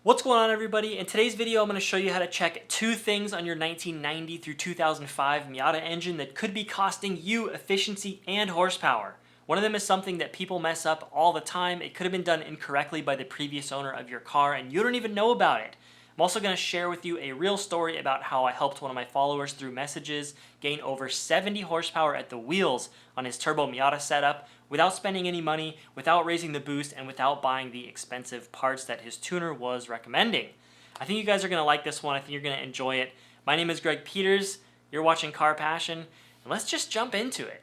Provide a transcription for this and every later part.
What's going on, everybody? In today's video, I'm going to show you how to check two things on your 1990 through 2005 Miata engine that could be costing you efficiency and horsepower. One of them is something that people mess up all the time. It could have been done incorrectly by the previous owner of your car and you don't even know about it. I'm also going to share with you a real story about how I helped one of my followers through messages gain over 70 horsepower at the wheels on his turbo Miata setup without spending any money, without raising the boost, and without buying the expensive parts that his tuner was recommending. I think you guys are going to like this one. I think you're going to enjoy it. My name is Greg Peters. You're watching Car Passion, and let's just jump into it.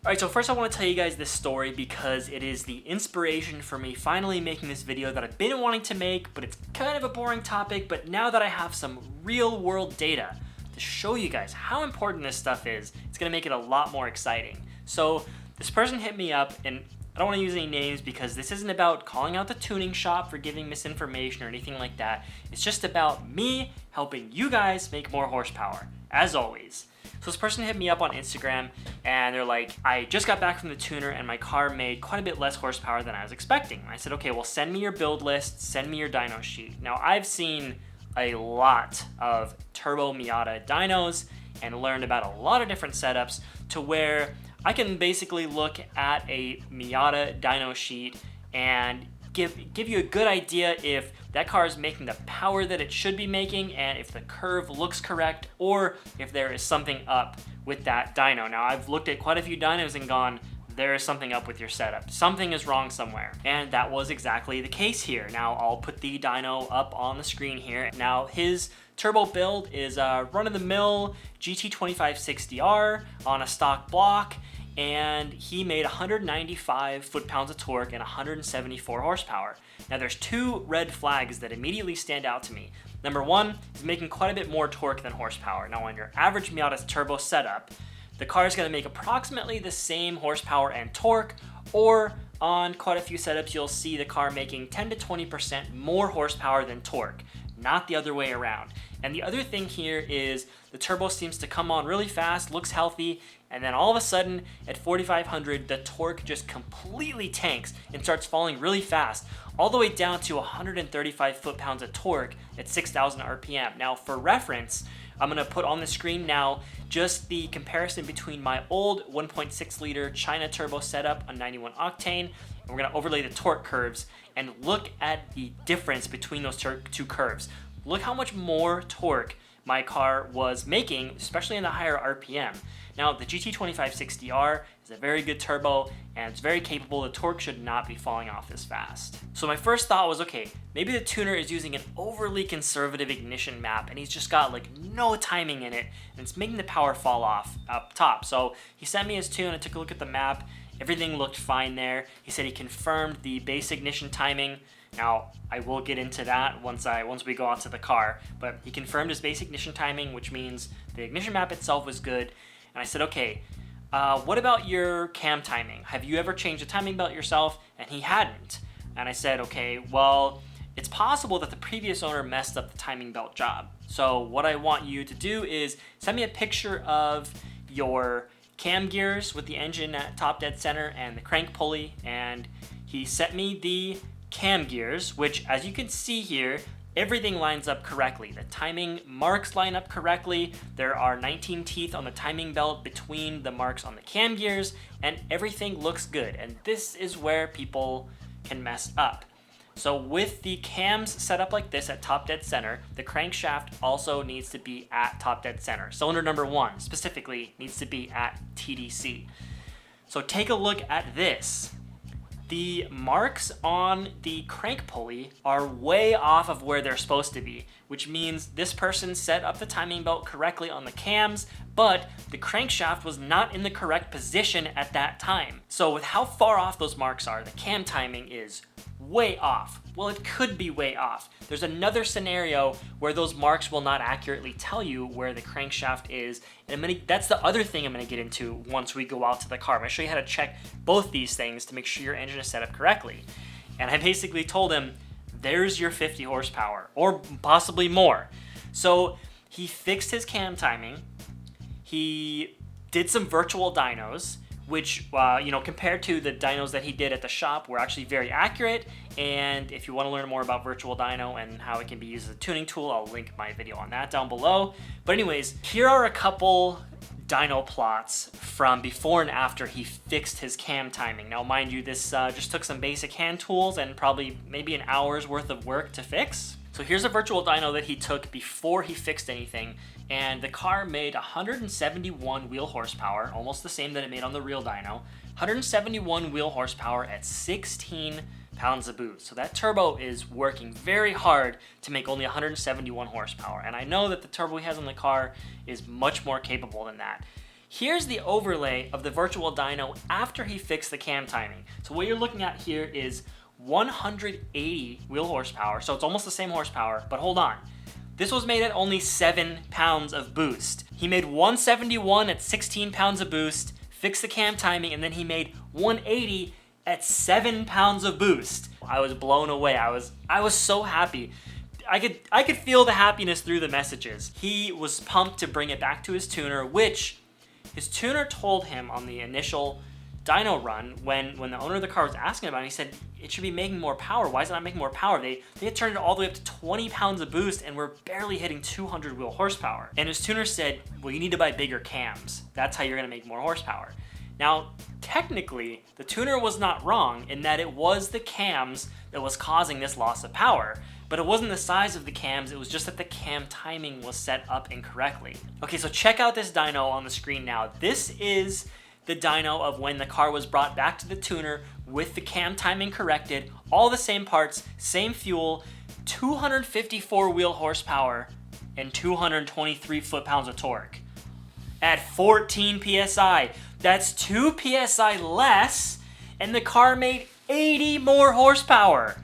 Alright, so first I want to tell you guys this story because it is the inspiration for me finally making this video that I've been wanting to make, but it's kind of a boring topic. But now that I have some real world data to show you guys how important this stuff is, it's going to make it a lot more exciting. So this person hit me up, and I don't want to use any names because this isn't about calling out the tuning shop for giving misinformation or anything like that. It's just about me helping you guys make more horsepower, as always. So this person hit me up on Instagram and they're like, I just got back from the tuner and my car made quite a bit less horsepower than I was expecting. And I said, okay, well, send me your build list, send me your dyno sheet. Now, I've seen a lot of turbo Miata dynos and learned about a lot of different setups to where I can basically look at a Miata dyno sheet and give you a good idea if that car is making the power that it should be making and if the curve looks correct or if there is something up with that dyno. Now, I've looked at quite a few dynos and gone, there is something up with your setup. Something is wrong somewhere. And that was exactly the case here. Now, I'll put the dyno up on the screen here. Now, his turbo build is a run-of-the-mill GT2560R on a stock block, and he made 195 foot-pounds of torque and 174 horsepower. Now, there's two red flags that immediately stand out to me. Number one, he's making quite a bit more torque than horsepower. Now, on your average Miata turbo setup, the car is going to make approximately the same horsepower and torque, or on quite a few setups, you'll see the car making 10 to 20% more horsepower than torque, not the other way around. And the other thing here is the turbo seems to come on really fast, looks healthy, and then all of a sudden at 4,500, the torque just completely tanks and starts falling really fast, all the way down to 135 foot-pounds of torque at 6,000 RPM. Now, for reference, I'm gonna put on the screen now just the comparison between my old 1.6 liter China turbo setup on 91 octane, and we're gonna overlay the torque curves and look at the difference between those two curves. Look how much more torque my car was making, especially in the higher RPM. Now, the GT2560R is a very good turbo and it's very capable. The torque should not be falling off this fast. So my first thought was, okay, maybe the tuner is using an overly conservative ignition map and he's just got like no timing in it and it's making the power fall off up top. So he sent me his tune, I took a look at the map, everything looked fine there. He said he confirmed the base ignition timing. Now, I will get into that once we go out to the car, but he confirmed his base ignition timing, which means the ignition map itself was good. And I said, okay, what about your cam timing? Have you ever changed the timing belt yourself? And he hadn't. And I said, okay, well, it's possible that the previous owner messed up the timing belt job. So what I want you to do is send me a picture of your cam gears with the engine at top dead center and the crank pulley. And he sent me the cam gears, which, as you can see here, everything lines up correctly. The timing marks line up correctly. There are 19 teeth on the timing belt between the marks on the cam gears, and everything looks good. And this is where people can mess up. So with the cams set up like this at top dead center, the crankshaft also needs to be at top dead center. Cylinder number 1 specifically needs to be at TDC. So take a look at this. The marks on the crank pulley are way off of where they're supposed to be, which means this person set up the timing belt correctly on the cams, but the crankshaft was not in the correct position at that time. So with how far off those marks are, the cam timing is way off. Well, it could be way off. There's another scenario where those marks will not accurately tell you where the crankshaft is, and that's the other thing I'm gonna get into once we go out to the car. I'm gonna show you how to check both these things to make sure your engine is set up correctly. And I basically told him, there's your 50 horsepower, or possibly more. So he fixed his cam timing. He did some virtual dynos, which, compared to the dynos that he did at the shop, were actually very accurate. And if you want to learn more about virtual dyno and how it can be used as a tuning tool, I'll link my video on that down below. But anyways, here are a couple dyno plots from before and after he fixed his cam timing. Now, mind you, this just took some basic hand tools and probably maybe an hour's worth of work to fix. So here's a virtual dyno that he took before he fixed anything, and the car made 171 wheel horsepower, almost the same that it made on the real dyno. 171 wheel horsepower at 16 pounds of boost. So that turbo is working very hard to make only 171 horsepower. And I know that the turbo he has on the car is much more capable than that. Here's the overlay of the virtual dyno after he fixed the cam timing. So what you're looking at here is 180 wheel horsepower. So it's almost the same horsepower, but hold on. This was made at only 7 pounds of boost. He made 171 at 16 pounds of boost, fixed the cam timing, and then he made 180 at 7 pounds of boost. I was blown away. I was so happy. I could feel the happiness through the messages. He was pumped to bring it back to his tuner, which his tuner told him on the initial dyno run when the owner of the car was asking about it. He said it should be making more power. Why is it not making more power? They had turned it all the way up to 20 pounds of boost and we're barely hitting 200 wheel horsepower. And his tuner said, well, you need to buy bigger cams. That's how you're gonna make more horsepower. Now, technically, the tuner was not wrong in that it was the cams that was causing this loss of power, but it wasn't the size of the cams, it was just that the cam timing was set up incorrectly. Okay, so check out this dyno on the screen now. This is the dyno of when the car was brought back to the tuner with the cam timing corrected, all the same parts, same fuel, 254 wheel horsepower, and 223 foot-pounds of torque. At 14 PSI. That's 2 PSI less, and the car made 80 more horsepower.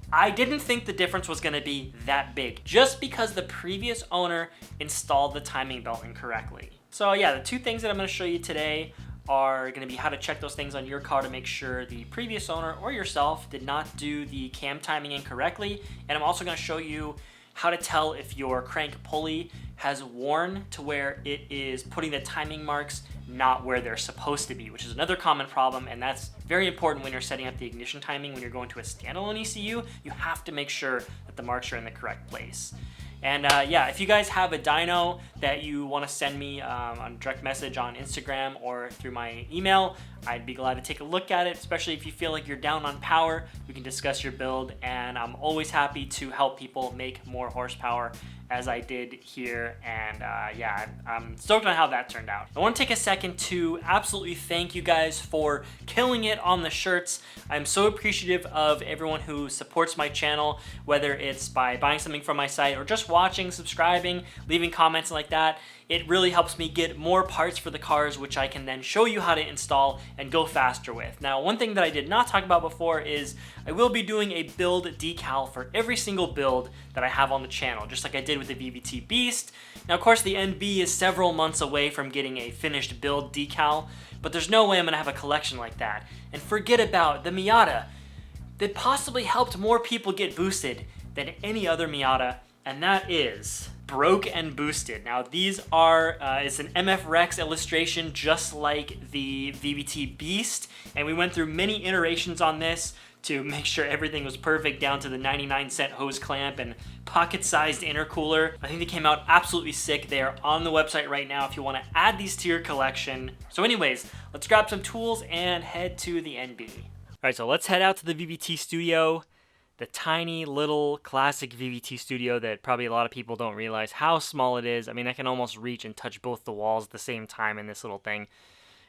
I didn't think the difference was gonna be that big, just because the previous owner installed the timing belt incorrectly. So yeah, the two things that I'm gonna show you today are gonna be how to check those things on your car to make sure the previous owner or yourself did not do the cam timing incorrectly. And I'm also gonna show you how to tell if your crank pulley has worn to where it is putting the timing marks not where they're supposed to be, which is another common problem, and that's very important when you're setting up the ignition timing. When you're going to a standalone ECU, you have to make sure that the marks are in the correct place. And yeah, if you guys have a dyno that you want to send me on direct message on Instagram or through my email, I'd be glad to take a look at it, especially if you feel like you're down on power. We can discuss your build, and I'm always happy to help people make more horsepower as I did here. And yeah, I'm stoked on how that turned out. I want to take a second to absolutely thank you guys for killing it on the shirts. I'm so appreciative of everyone who supports my channel, whether it's by buying something from my site or just watching, subscribing, leaving comments like that. It really helps me get more parts for the cars, which I can then show you how to install and go faster with. Now, one thing that I did not talk about before is I will be doing a build decal for every single build that I have on the channel, just like I did with the VVT Beast. Now, of course, the NB is several months away from getting a finished build decal, but there's no way I'm gonna have a collection like that. And forget about the Miata that possibly helped more people get boosted than any other Miata, and that is Broke and Boosted. Now these are, it's an MF Rex illustration just like the VVT Beast, and we went through many iterations on this to make sure everything was perfect down to the 99-cent hose clamp and pocket-sized intercooler. I think they came out absolutely sick. They are on the website right now if you want to add these to your collection. So anyways, let's grab some tools and head to the NB. All right, so let's head out to the VVT studio. The tiny little classic VVT studio that probably a lot of people don't realize how small it is. I mean, I can almost reach and touch both the walls at the same time in this little thing.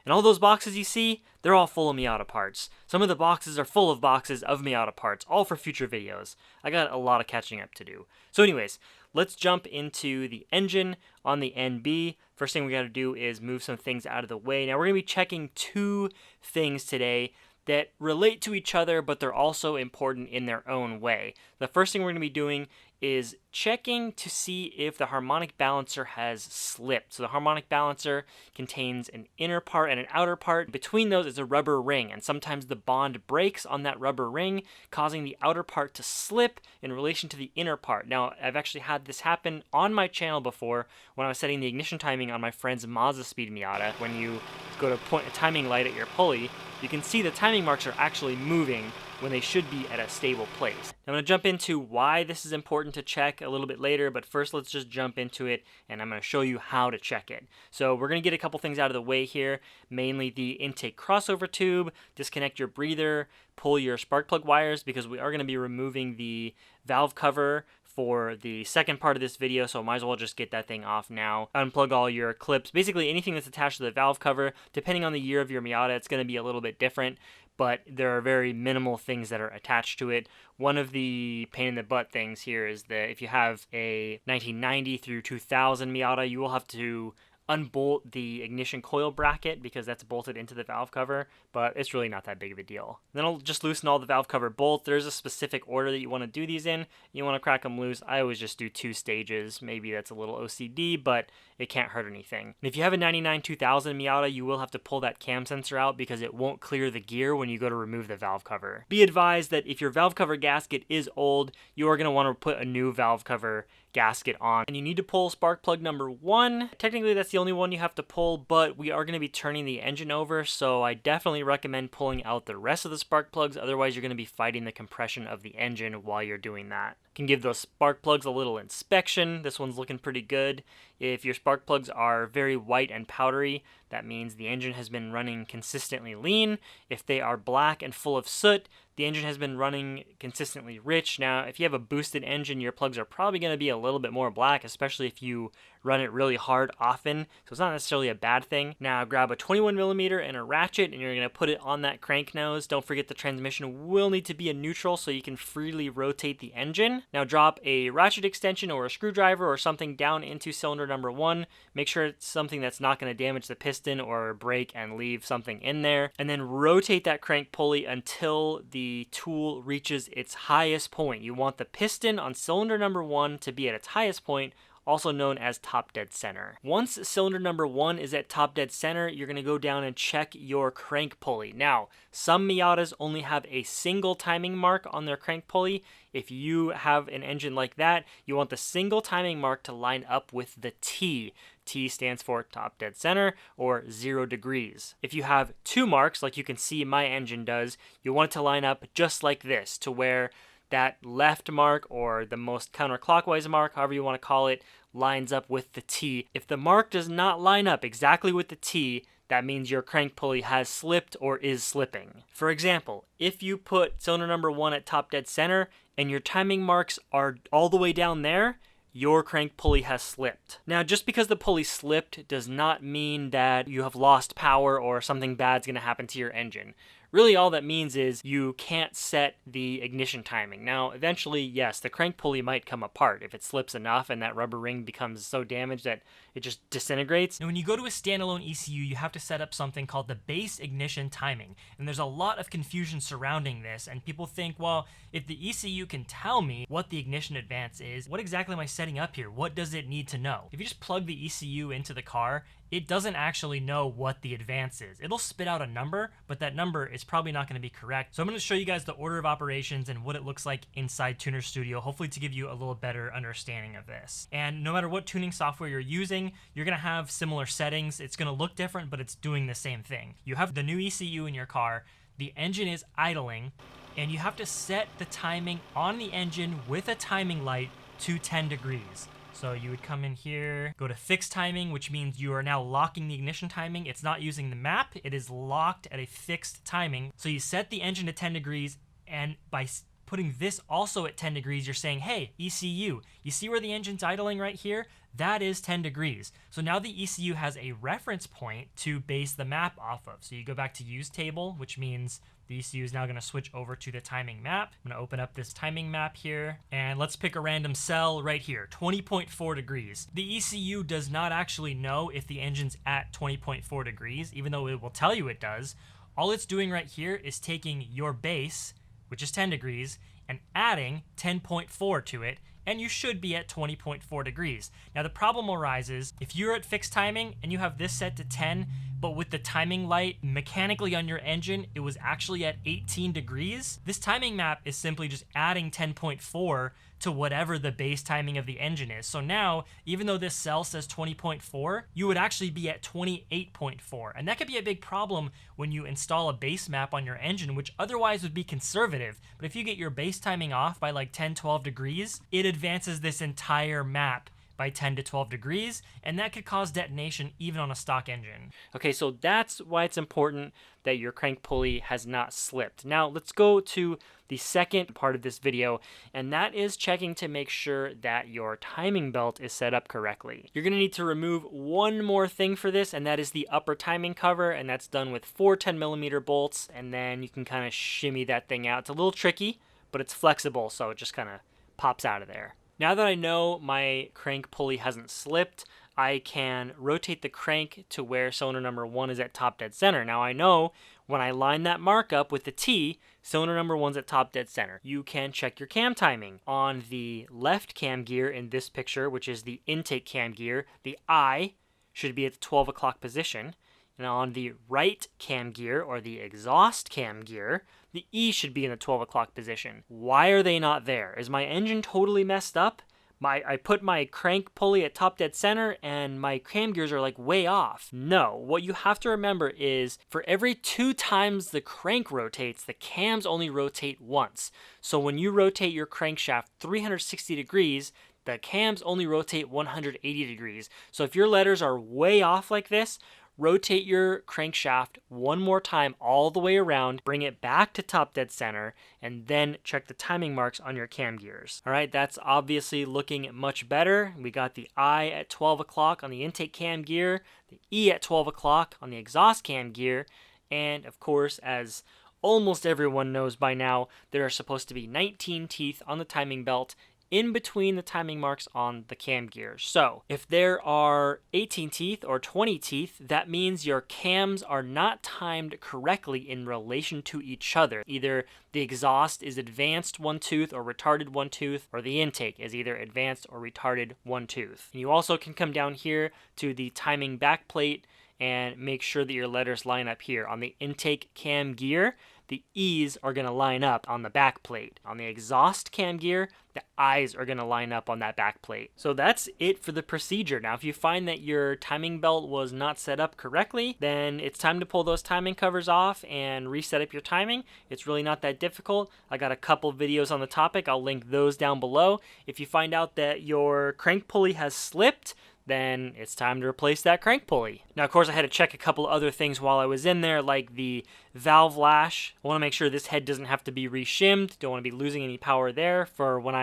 And all those boxes you see, they're all full of Miata parts. Some of the boxes are full of boxes of Miata parts, all for future videos. I got a lot of catching up to do. So anyways, let's jump into the engine on the NB. First thing we got to do is move some things out of the way. Now we're going to be checking two things today that relate to each other, but they're also important in their own way. The first thing we're going to be doing is checking to see if the harmonic balancer has slipped. So the harmonic balancer contains an inner part and an outer part. Between those is a rubber ring, and sometimes the bond breaks on that rubber ring, causing the outer part to slip in relation to the inner part. Now, I've actually had this happen on my channel before when I was setting the ignition timing on my friend's Mazda Speed Miata. When you go to point a timing light at your pulley, you can see the timing marks are actually moving when they should be at a stable place. I'm going to jump into why this is important to check a little bit later, but first let's just jump into it and I'm going to show you how to check it. So we're going to get a couple things out of the way here, mainly the intake crossover tube, disconnect your breather, pull your spark plug wires because we are going to be removing the valve cover for the second part of this video, so might as well just get that thing off now. Unplug all your clips, basically anything that's attached to the valve cover. Depending on the year of your Miata, it's going to be a little bit different, but there are very minimal things that are attached to it. One of the pain in the butt things here is that if you have a 1990 through 2000 Miata, you will have to unbolt the ignition coil bracket because that's bolted into the valve cover, but it's really not that big of a deal. Then I'll just loosen all the valve cover bolts. There's a specific order that you want to do these in. You want to crack them loose. I always just do 2 stages. Maybe that's a little OCD, but it can't hurt anything. And if you have a 99 2000 Miata, you will have to pull that cam sensor out because it won't clear the gear when you go to remove the valve cover. Be advised that if your valve cover gasket is old, you are going to want to put a new valve cover gasket on. And you need to pull spark plug number 1. Technically that's the only one you have to pull, but we are going to be turning the engine over, so I definitely recommend pulling out the rest of the spark plugs, otherwise you're going to be fighting the compression of the engine while you're doing that. Can give those spark plugs a little inspection. This one's looking pretty good. If your spark plugs are very white and powdery, that means the engine has been running consistently lean. If they are black and full of soot, the engine has been running consistently rich. Now, if you have a boosted engine, your plugs are probably going to be a little bit more black, especially if you run it really hard often, so it's not necessarily a bad thing. Now grab a 21mm and a ratchet and you're going to put it on that crank nose. Don't forget the transmission will need to be in neutral so you can freely rotate the engine. Now drop a ratchet extension or a screwdriver or something down into cylinder number 1. Make sure it's something that's not going to damage the piston or break and leave something in there. And then rotate that crank pulley until the tool reaches its highest point. You want the piston on cylinder number 1 to be at its highest point, also known as top dead center. Once cylinder number 1 is at top dead center, you're going to go down and check your crank pulley. Now, some Miatas only have a single timing mark on their crank pulley. If you have an engine like that, you want the single timing mark to line up with the T. T stands for top dead center or 0 degrees. If you have 2 marks, like you can see my engine does, you want it to line up just like this, to where that left mark or the most counterclockwise mark, however you want to call it, lines up with the T. If the mark does not line up exactly with the T, that means your crank pulley has slipped or is slipping. For example, if you put cylinder number 1 at top dead center and your timing marks are all the way down there, your crank pulley has slipped. Now, just because the pulley slipped does not mean that you have lost power or something bad's going to happen to your engine. Really, all that means is you can't set the ignition timing. Now, eventually, yes, the crank pulley might come apart if it slips enough and that rubber ring becomes so damaged that it just disintegrates. Now, when you go to a standalone ECU, you have to set up something called the base ignition timing. And there's a lot of confusion surrounding this, and people think, well, if the ECU can tell me what the ignition advance is, what exactly am I setting up here? What does it need to know? If you just plug the ECU into the car, it doesn't actually know what the advance is. It'll spit out a number, but that number is probably not going to be correct. So I'm going to show you guys the order of operations and what it looks like inside Tuner Studio, hopefully to give you a little better understanding of this. And no matter what tuning software you're using, you're going to have similar settings. It's going to look different, but it's doing the same thing. You have the new ECU in your car, the engine is idling, and you have to set the timing on the engine with a timing light to 10 degrees. So you would come in here, go to fixed timing, which means you are now locking the ignition timing. It's not using the map, it is locked at a fixed timing. So you set the engine to 10 degrees, and by putting this also at 10 degrees, you're saying, hey, ECU, you see where the engine's idling right here? That is 10 degrees. So now the ECU has a reference point to base the map off of. So you go back to use table, which means the ECU is now going to switch over to the timing map. I'm going to open up this timing map here, and let's pick a random cell right here, 20.4 degrees. The ECU does not actually know if the engine's at 20.4 degrees, even though it will tell you it does. All it's doing right here is taking your base, which is 10 degrees, and adding 10.4 to it, and you should be at 20.4 degrees. Now the problem arises if you're at fixed timing and you have this set to 10, but with the timing light mechanically on your engine, it was actually at 18 degrees. This timing map is simply just adding 10.4 to whatever the base timing of the engine is. So now, even though this cell says 20.4, you would actually be at 28.4. And that could be a big problem when you install a base map on your engine, which otherwise would be conservative. But if you get your base timing off by like 10, 12 degrees, it advances this entire map by 10 to 12 degrees, and that could cause detonation even on a stock engine. Okay, so that's why it's important that your crank pulley has not slipped. Now let's go to the second part of this video, and that is checking to make sure that your timing belt is set up correctly. You're gonna need to remove one more thing for this, and that is the upper timing cover, and that's done with 4 10mm bolts, and then you can kind of shimmy that thing out. It's a little tricky, but it's flexible, so it just kind of pops out of there. Now that I know my crank pulley hasn't slipped, I can rotate the crank to where cylinder number 1 is at top dead center. Now I know when I line that mark up with the T, cylinder number 1's at top dead center. You can check your cam timing. On the left cam gear in this picture, which is the intake cam gear, the I should be at the 12 o'clock position. And on the right cam gear, or the exhaust cam gear, the E should be in the 12 o'clock position. Why are they not there? Is my engine totally messed up? I put my crank pulley at top dead center and my cam gears are like way off. No, what you have to remember is for every 2 times the crank rotates, the cams only rotate once. So when you rotate your crankshaft 360 degrees, the cams only rotate 180 degrees. So if your letters are way off like this, rotate your crankshaft one more time all the way around, bring it back to top dead center, and then check the timing marks on your cam gears. All right, that's obviously looking much better. We got the I at 12 o'clock on the intake cam gear, the E at 12 o'clock on the exhaust cam gear, and of course, as almost everyone knows by now, there are supposed to be 19 teeth on the timing belt in between the timing marks on the cam gears. So if there are 18 teeth or 20 teeth, that means your cams are not timed correctly in relation to each other. Either the exhaust is advanced 1 tooth or retarded 1 tooth, or the intake is either advanced or retarded 1 tooth. And you also can come down here to the timing back plate and make sure that your letters line up here. On the intake cam gear, the E's are going to line up on the back plate. On the exhaust cam gear, the I's are going to line up on that back plate. So that's it for the procedure. Now, if you find that your timing belt was not set up correctly, then it's time to pull those timing covers off and reset up your timing. It's really not that difficult. I got a couple videos on the topic. I'll link those down below. If you find out that your crank pulley has slipped, then it's time to replace that crank pulley. Now, of course, I had to check a couple other things while I was in there, like the valve lash. I want to make sure this head doesn't have to be reshimmed. Don't want to be losing any power there for when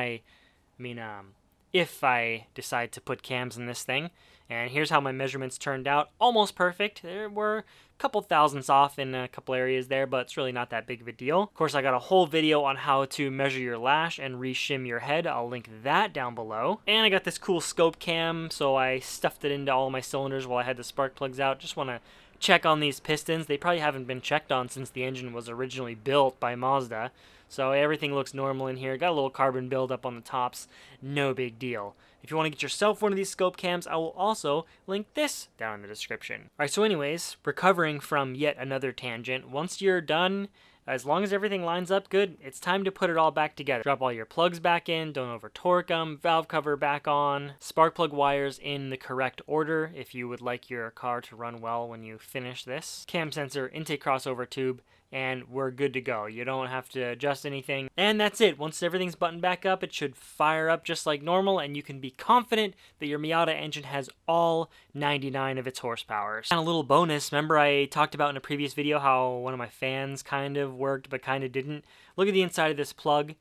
if I decide to put cams in this thing. And here's how my measurements turned out. Almost perfect. There were a couple thousandths off in a couple areas there, but it's really not that big of a deal. Of course, I got a whole video on how to measure your lash and reshim your head. I'll link that down below. And I got this cool scope cam, so I stuffed it into all my cylinders while I had the spark plugs out. Just want to check on these pistons. They probably haven't been checked on since the engine was originally built by Mazda. So everything looks normal in here. Got a little carbon buildup on the tops. No big deal. If you want to get yourself one of these scope cams, I will also link this down in the description. Alright, so anyways, recovering from yet another tangent, once you're done, as long as everything lines up good, it's time to put it all back together. Drop all your plugs back in, don't over torque them, valve cover back on, spark plug wires in the correct order if you would like your car to run well when you finish this, cam sensor, intake crossover tube, and we're good to go. You don't have to adjust anything. And that's it. Once everything's buttoned back up, it should fire up just like normal, and you can be confident that your Miata engine has all 99 of its horsepower. And a little bonus, remember I talked about in a previous video how one of my fans kind of worked but kind of didn't? Look at the inside of this plug.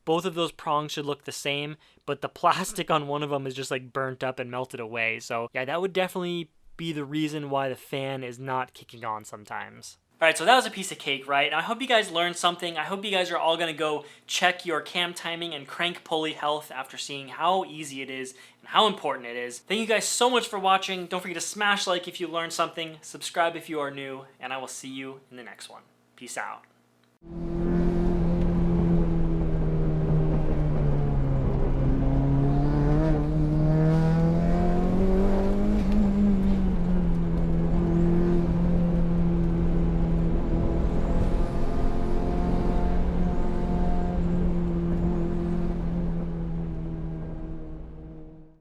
Both of those prongs should look the same, but the plastic on one of them is just like burnt up and melted away. So yeah, that would definitely be the reason why the fan is not kicking on sometimes. Alright, so that was a piece of cake, right? And I hope you guys learned something. I hope you guys are all going to go check your cam timing and crank pulley health after seeing how easy it is and how important it is. Thank you guys so much for watching. Don't forget to smash like if you learned something, subscribe if you are new, and I will see you in the next one. Peace out.